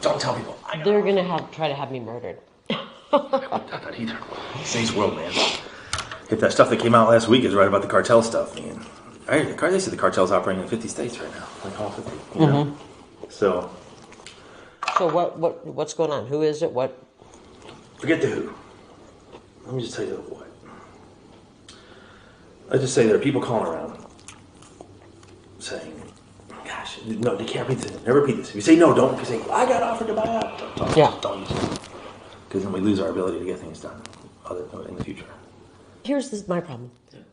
don't tell people. They're going to try to have me murdered. I wouldn't doubt that either. Today's world, man. If that stuff that came out last week is right about the cartel stuff, man. They said the cartel's operating in 50 states right now, like all 50. You know? So what's going on? Who is it? What? Forget the who. Let me just tell you the what. I just say there are people calling around saying, "Gosh, no, they can't repeat this. Never repeat this." If you say no, don't. If you say, "I got offered to buy out," don't use it, because then we lose our ability to get things done in the future. Here's my problem.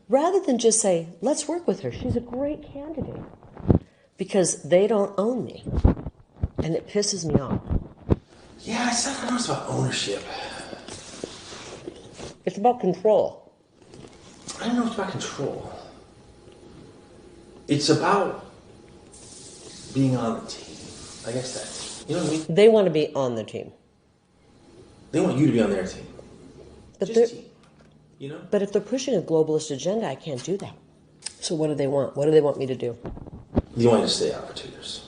Rather than just say, let's work with her, she's a great candidate, because they don't own me, and it pisses me off. Yeah, I don't know it's about ownership. It's about control. I don't know it's about control. It's about being on the team. I guess that's, you know what I mean? They want to be on the team. They want you to be on their team. But just team. You know? But if they're pushing a globalist agenda, I can't do that. So what do they want? What do they want me to do? You want me to stay out for 2 years.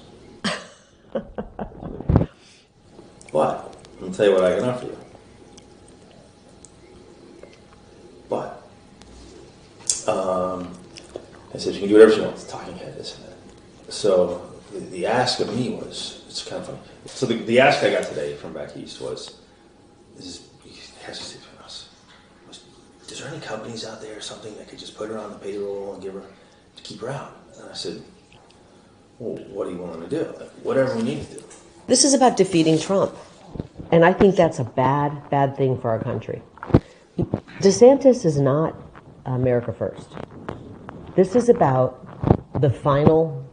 But, let me tell you what I can offer you. But, I said, you can do whatever you want. It's talking head, this and that. So, the ask of me was, it's kind of funny. So the ask I got today from back east was, is there any companies out there or something that could just put her on the payroll and give her, to keep her out? And I said, well, what are you willing to do? Like, whatever we need to do. This is about defeating Trump. And I think that's a bad thing for our country. DeSantis is not America First. This is about the final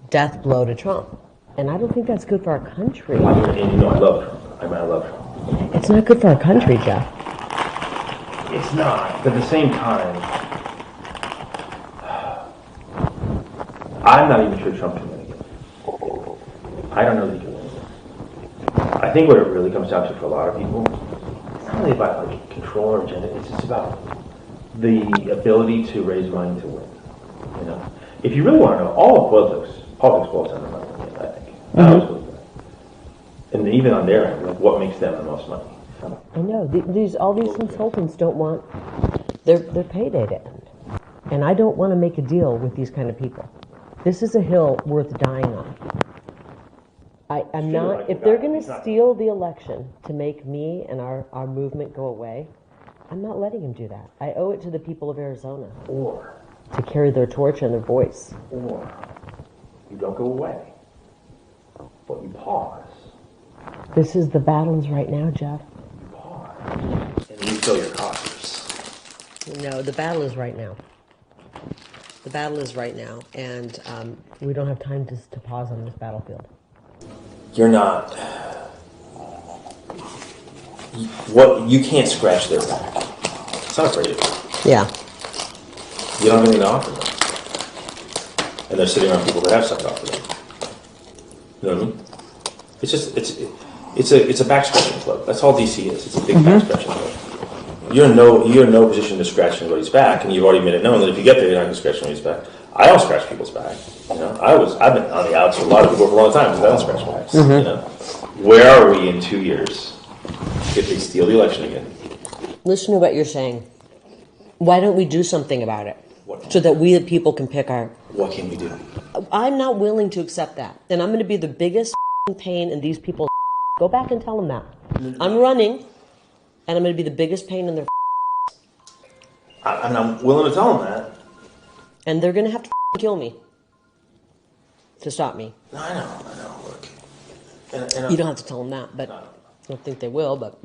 death blow to Trump. And I don't think that's good for our country. And you know I love Trump. I love Trump. It's not good for our country, Jeff. It's not. But at the same time, I'm not even sure Trump can win again. I don't know that he can win again. I think what it really comes down to for a lot of people, it's not really about like control or agenda. It's just about the ability to raise money to win. You know, if you really want to know, all of politics boils down to money. I think. I always believe that. And even on their end, like what makes them the most money? I know. All these consultants don't want their payday to end. And I don't want to make a deal with these kind of people. This is a hill worth dying on. I'm not, like if they're going to steal the election to make me and our movement go away, I'm not letting them do that. I owe it to the people of Arizona. Or to carry their torch and their voice. Or you don't go away, but you pause. This is the battles right now, Jeff. And you fill your coffers. No, the battle is right now. The battle is right now, and we don't have time to pause on this battlefield. You're not. You can't scratch their back. It's not afraid of you. Yeah. You don't have anything to offer them. And they're sitting around people that have something to offer them. You know what I mean? It's just, it's a back scratching club. That's all DC is. It's a big back scratching club. You're in no position to scratch anybody's back, and you've already made it known that if you get there, you're not going to scratch anybody's back. I don't scratch people's back. You know, I've been on the outs with a lot of people for a long time because I don't scratch backs. You know, where are we in 2 years if they steal the election again? Listen to what you're saying. Why don't we do something about it so that we the people can pick our? What can we do? I'm not willing to accept that, and I'm going to be the biggest pain in these people's. Go back and tell them that. I'm running, and I'm going to be the biggest pain in their. I'm willing to tell them that. And they're going to have to kill me to stop me. No, I know. Look. And you don't have to tell them that, but I don't think they will. But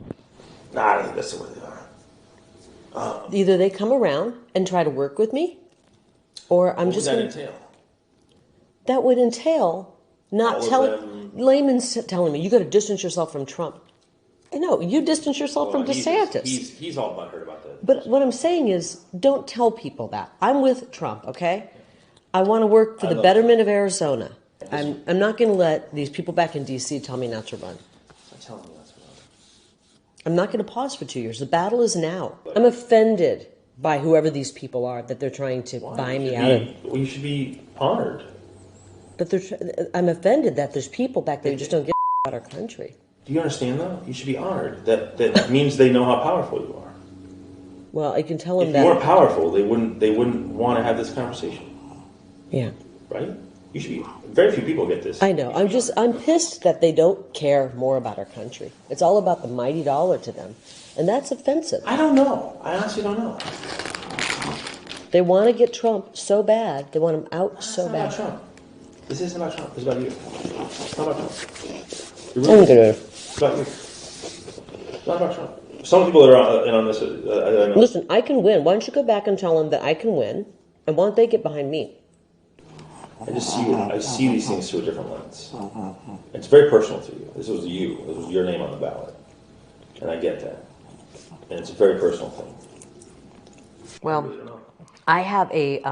I don't think that's the way they are. Either they come around and try to work with me, or I'm just going to. That would entail not telling layman's telling me you got to distance yourself from Trump. No, you distance yourself from DeSantis. He's all butthurt about that. But what I'm saying is, don't tell people that. I'm with Trump, okay? I want to work for the betterment of Arizona. I'm not going to let these people back in D.C. tell me not to run. I'm telling you not to run. I'm not going to pause for 2 years. The battle is now. I'm offended by whoever these people are that they're trying to buy me out of. Well, you should be honored. But I'm offended that there's people back there who just don't get. about our country. Do you understand that? You should be honored. That means they know how powerful you are. Well, I can tell them If that. you weren't powerful, they wouldn't want to have this conversation, Yeah. right? You should be. Very few people get this. I know. I'm pissed that they don't care more about our country. It's all about the mighty dollar to them. And that's offensive. I don't know. I honestly don't know. They want to get Trump so bad. They want him out It's so not bad. about Trump. This isn't about Trump. It's about you. It's not about Trump. I'm good. It's about you. It's not about Trump. Some people that are in on this. I know. Listen, I can win. Why don't you go back and tell them that I can win? And why don't they get behind me? I see these things through a different lens. It's very personal to you. This was you. This was your name on the ballot, and I get that. And it's a very personal thing. Well, I have a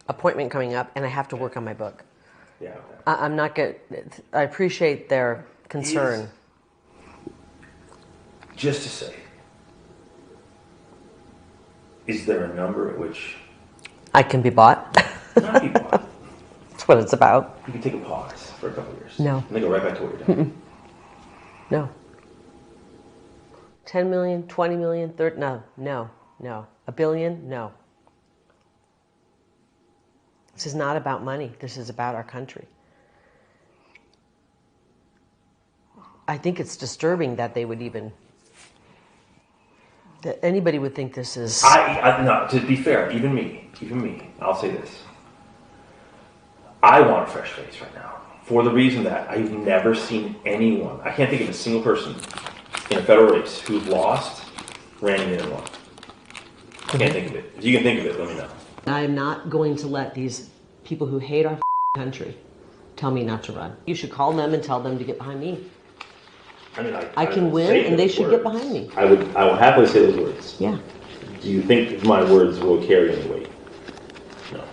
appointment coming up, and I have to work on my book. Yeah. Okay. I'm not good. I appreciate their concern. Just to say, is there a number at which I can be bought. not be bought? That's what it's about. You can take a pause for a couple of years. No. And then go right back to what you're doing. No. 10 million, 20 million, 30, no. A billion, no. This is not about money. This is about our country. I think it's disturbing that they would even, that anybody would think this is. No, to be fair, even me, I'll say this. I want a fresh face right now for the reason that I've never seen anyone, I can't think of a single person in a federal race who lost, ran again and won. Can't think of it. If you can think of it, let me know. I'm not going to let these people who hate our country tell me not to run. You should call them and tell them to get behind me. I mean, I can would win, say and they those should words. get behind me. I will happily say those words. Yeah. Do you think my words will carry any weight? No.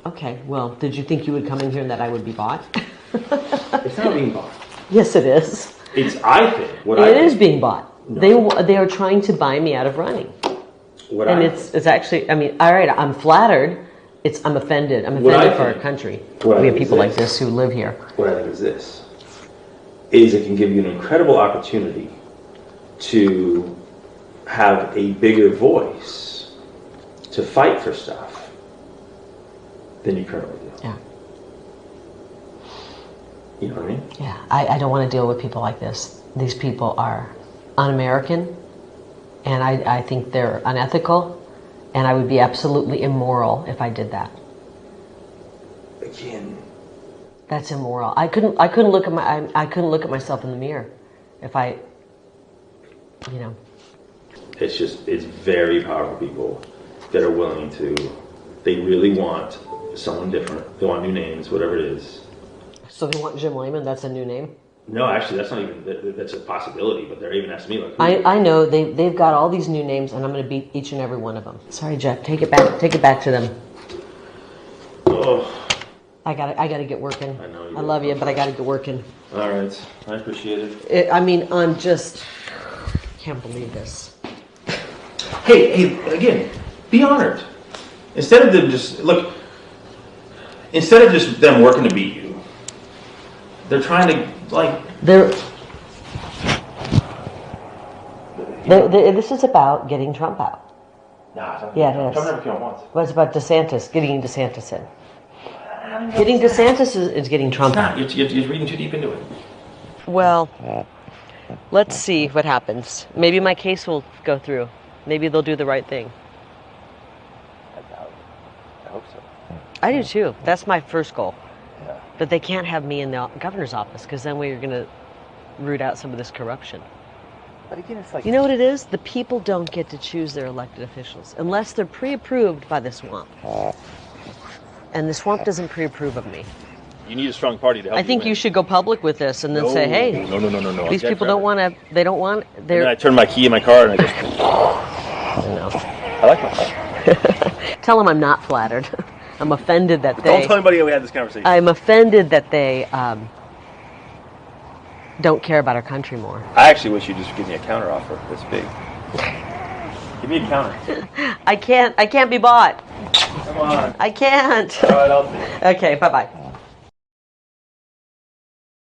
Okay, well, did you think you would come in here and that I would be bought? It's not being bought. Yes, it is. It's, I think, It is being bought. No. They are trying to buy me out of running. What And I it's actually, I mean, all right, I'm flattered. I'm offended. I'm What I offended for our think- country. what I We have think is people like this. this who live here. What I think is this, is it can give you an incredible opportunity to have a bigger voice to fight for stuff than you currently do. Yeah. You know what I mean? Yeah, I don't want to deal with people like this. These people are un-American, and I think they're unethical, and I would be absolutely immoral if I did that. Again, That's immoral. I couldn't look at myself in the mirror if I, you know. it's very powerful people that are willing to, they really want someone different. They want new names, whatever it is. So they want Jim Lehman. That's a new name. No, actually, that's not even, that's a possibility, but they're even asking me, like, I know they've got all these new names, and I'm going to beat each and every one of them. Sorry, Jeff. Take it back to them. oh, I gotta get working. I know you I do. love you, but I gotta get working. all right, I appreciate it. I'm just can't believe this. Hey, again, be honored. Instead of them just them working to beat you, they're trying to This is about getting Trump out. Nah, Yeah, it is. Trump never came out once. But it's about DeSantis, getting DeSantis in. Getting DeSantis is getting Trump out. You're reading too deep into it. Well, let's see what happens. Maybe my case will go through. Maybe they'll do the right thing. I hope so. I do too. That's my first goal. Yeah. But they can't have me in the governor's office because then we're going to root out some of this corruption. But again, it's like, You know what it is? The people don't get to choose their elected officials unless they're pre-approved by the swamp. And the swamp doesn't pre-approve of me. you need a strong party to help. I think you should go public with this and then say, hey, No. these people don't want to, they don't want, And then I they're, turn my key in my car and I just, no. I like my car. Tell them I'm not flattered. I'm offended that Don't they, tell anybody we had this conversation. I'm offended that they don't care about our country more. I actually wish you'd just give me a counter offer this big. Give me a counter. I can't be bought. Come on. I can't. All right, I'll see. Okay, bye-bye.